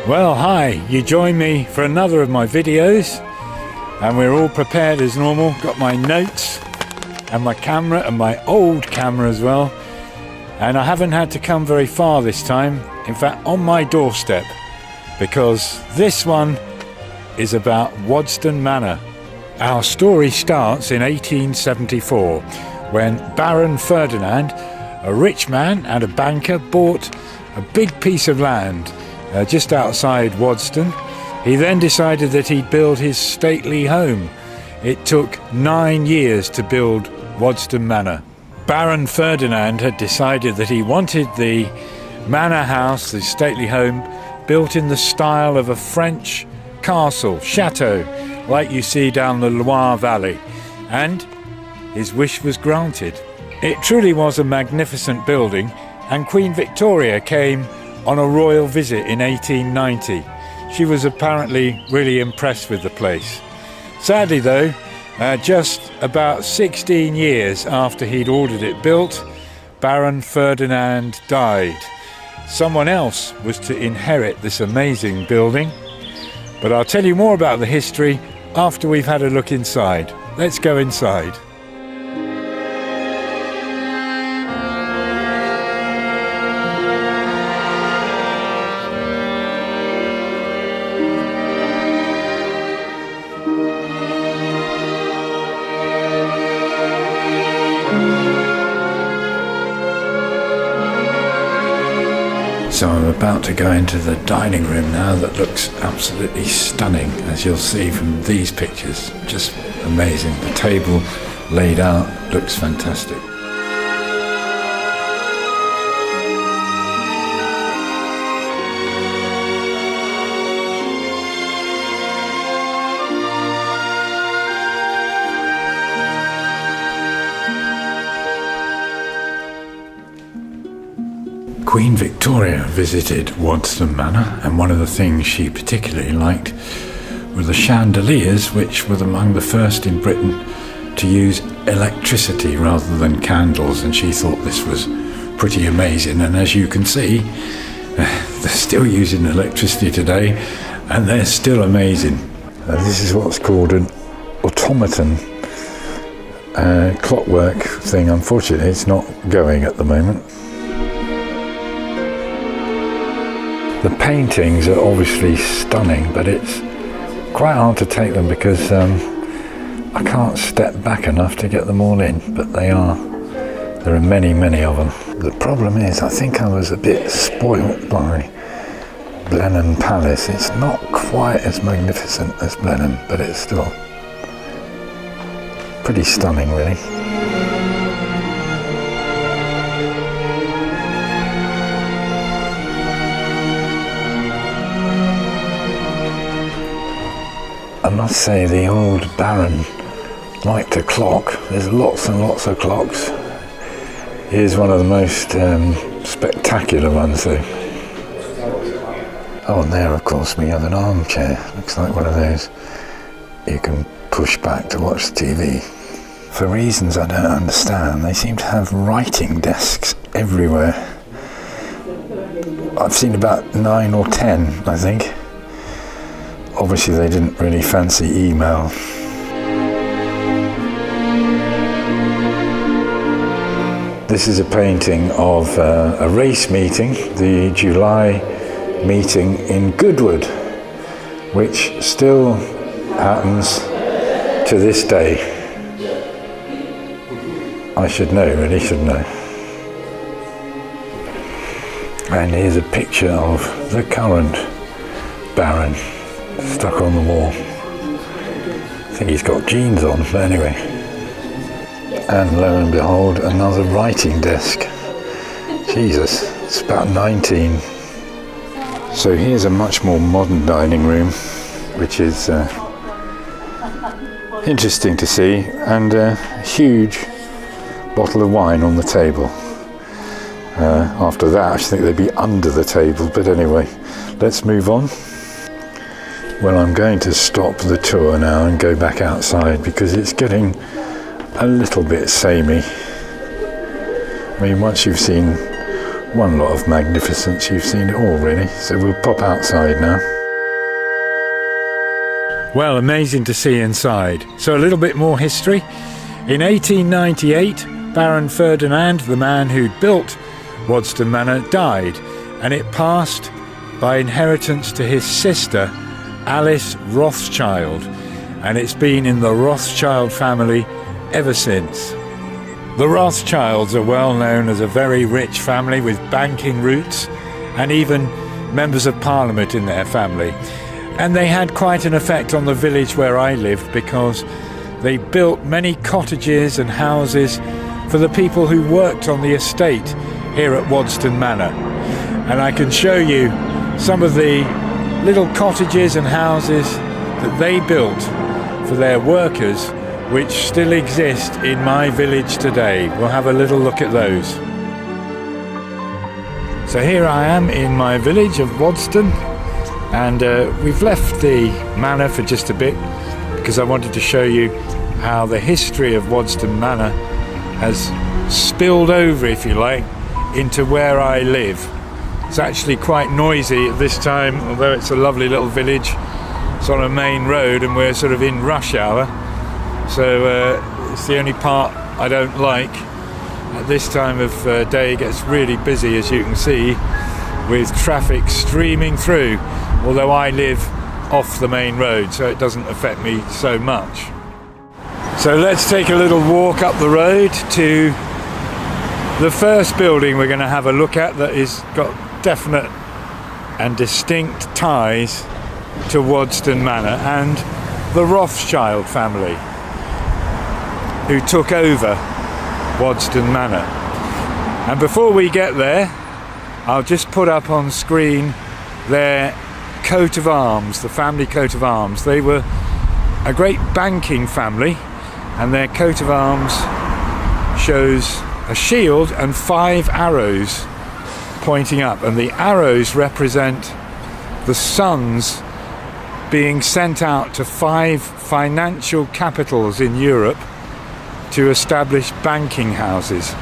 Well, hi, you join me for another of my videos, and we're all prepared as normal. Got my notes and my camera, and my old camera as well, and I haven't had to come very far this time. In fact, on my doorstep, because this one is about Waddesdon Manor. Our story starts in 1874 when Baron Ferdinand, a rich man and a banker, bought a big piece of land just outside Waddesdon. He then decided that he'd build his stately home. It took 9 years to build Waddesdon Manor. Baron Ferdinand had decided that he wanted the manor house, the stately home, built in the style of a French castle, chateau, like you see down the Loire Valley, and his wish was granted. It truly was a magnificent building, and Queen Victoria came on a royal visit in 1890. She was apparently really impressed with the place. Sadly though, just about 16 years after he'd ordered it built, Baron Ferdinand died. Someone else was to inherit this amazing building, but I'll tell you more about the history after we've had a look inside. Let's go inside. So I'm about to go into the dining room now that looks absolutely stunning, as you'll see from these pictures. Just amazing. The table laid out looks fantastic. Queen Victoria visited Waddesdon Manor, and one of the things she particularly liked were the chandeliers, which were among the first in Britain to use electricity rather than candles, and she thought this was pretty amazing. And as you can see, they're still using electricity today, and they're still amazing. This is what's called an automaton clockwork thing. Unfortunately, it's not going at the moment. The paintings are obviously stunning, but it's quite hard to take them because I can't step back enough to get them all in, but there are many, many of them. The problem is, I think I was a bit spoilt by Blenheim Palace. It's not quite as magnificent as Blenheim, but it's still pretty stunning, really. I must say the old Baron liked a clock. There's lots and lots of clocks. Here's one of the most spectacular ones though. Oh, and there of course we have an armchair. Looks like one of those you can push back to watch TV. For reasons I don't understand, they seem to have writing desks everywhere. I've seen about 9 or 10, I think. Obviously they didn't really fancy email. This is a painting of a race meeting, the July meeting in Goodwood, which still happens to this day. I should know, really should know. And here's a picture of the current Baron, stuck on the wall. I think he's got jeans on, but anyway. And lo and behold, another writing desk. Jesus, it's about 19. So here's a much more modern dining room, which is interesting to see, and a huge bottle of wine on the table. After that, I think they'd be under the table, but anyway, let's move on. Well, I'm going to stop the tour now and go back outside because it's getting a little bit samey. I mean, once you've seen one lot of magnificence. You've seen it all really, so we'll pop outside now. Well, amazing to see inside. So a little bit more history. In 1898, Baron Ferdinand, the man who'd built Waddesdon Manor, died, and it passed by inheritance to his sister Alice Rothschild, and it's been in the Rothschild family ever since. The Rothschilds are well known as a very rich family with banking roots and even members of parliament in their family. And they had quite an effect on the village where I lived, because they built many cottages and houses for the people who worked on the estate here at Waddesdon Manor. And I can show you some of the little cottages and houses that they built for their workers, which still exist in my village today. We'll have a little look at those. So here I am in my village of Waddesdon, and we've left the manor for just a bit because I wanted to show you how the history of Waddesdon Manor has spilled over, if you like, into where I live. It's actually quite noisy at this time, although it's a lovely little village. It's on a main road and we're sort of in rush hour, so it's the only part I don't like. At this time of day it gets really busy, as you can see, with traffic streaming through, although I live off the main road, so it doesn't affect me so much. So let's take a little walk up the road to the first building we're going to have a look at that has got definite and distinct ties to Waddesdon Manor and the Rothschild family, who took over Waddesdon Manor. And before we get there, I'll just put up on screen their coat of arms, the family coat of arms. They were a great banking family, and their coat of arms shows a shield and 5 arrows pointing up, and the arrows represent the sons being sent out to 5 financial capitals in Europe to establish banking houses.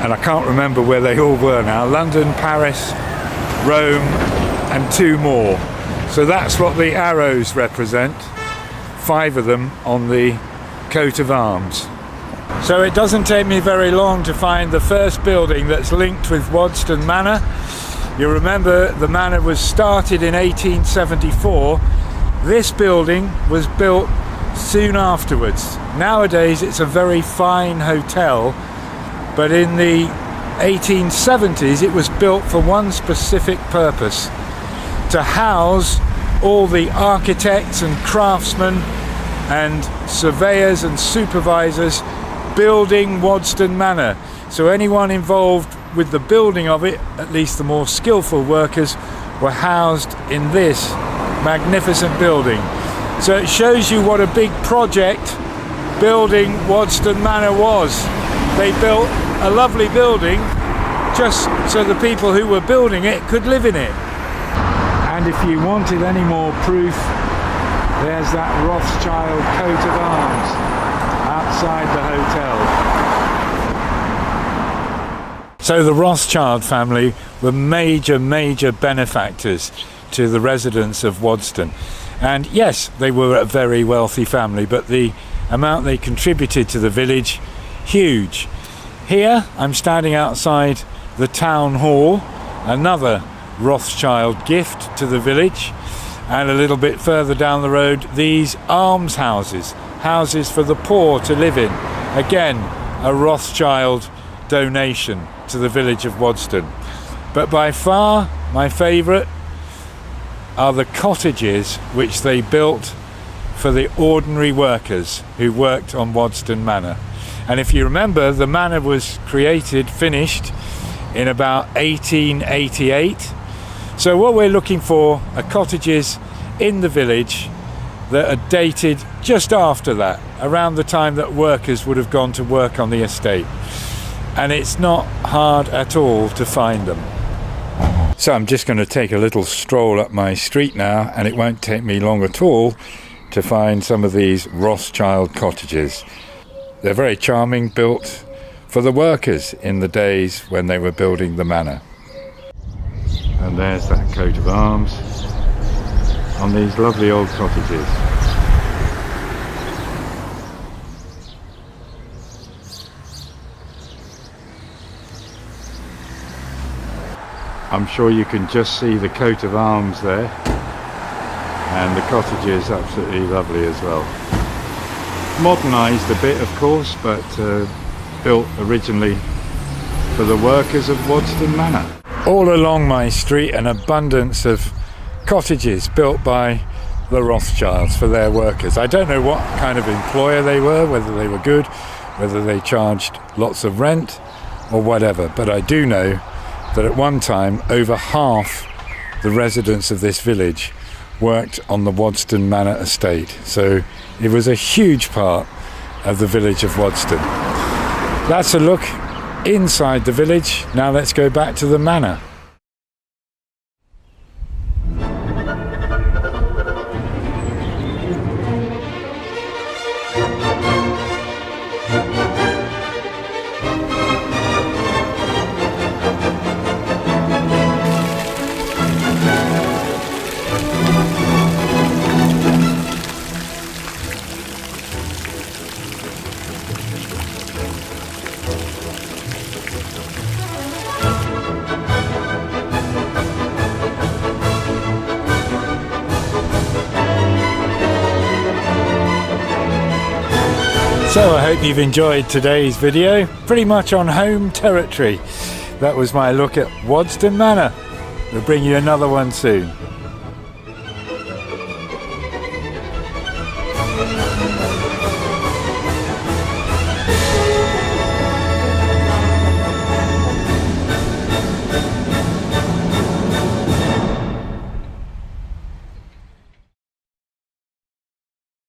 And I can't remember where they all were now. London, Paris, Rome, and 2 more. So that's what the arrows represent, 5 of them on the coat of arms. So it doesn't take me very long to find the first building that's linked with Waddesdon Manor. You remember the manor was started in 1874. This building was built soon afterwards. Nowadays it's a very fine hotel, but in the 1870s it was built for one specific purpose: to house all the architects and craftsmen and surveyors and supervisors building Waddesdon Manor. So anyone involved with the building of it, at least the more skillful workers, were housed in this magnificent building. So it shows you what a big project building Waddesdon Manor was. They built a lovely building just so the people who were building it could live in it. And if you wanted any more proof, there's that Rothschild coat of arms outside the hotel. So the Rothschild family were major benefactors to the residents of Waddesdon. And yes, they were a very wealthy family, but the amount they contributed to the village, huge. Here I'm standing outside the town hall, another Rothschild gift to the village, and a little bit further down the road these almshouses, houses for the poor to live in, again a Rothschild donation to the village of Waddesdon. But by far my favourite are the cottages which they built for the ordinary workers who worked on Waddesdon Manor. And if you remember, the manor was finished in about 1888. So what we're looking for are cottages in the village that are dated just after that, around the time that workers would have gone to work on the estate. And it's not hard at all to find them. So I'm just going to take a little stroll up my street now, and it won't take me long at all to find some of these Rothschild cottages. They're very charming, built for the workers in the days when they were building the manor. And there's that coat of arms on these lovely old cottages. I'm sure you can just see the coat of arms there, and the cottage is absolutely lovely as well. Modernised a bit, of course, but built originally for the workers of Waddesdon Manor. All along my street, an abundance of cottages built by the Rothschilds for their workers. I don't know what kind of employer they were, whether they were good, whether they charged lots of rent or whatever, but I do know that at one time over half the residents of this village worked on the Waddesdon Manor estate, so it was a huge part of the village of Waddesdon. That's a look inside the village. Now let's go back to the manor. So I hope you've enjoyed today's video, pretty much on home territory. That was my look at Waddesdon Manor. We'll bring you another one soon.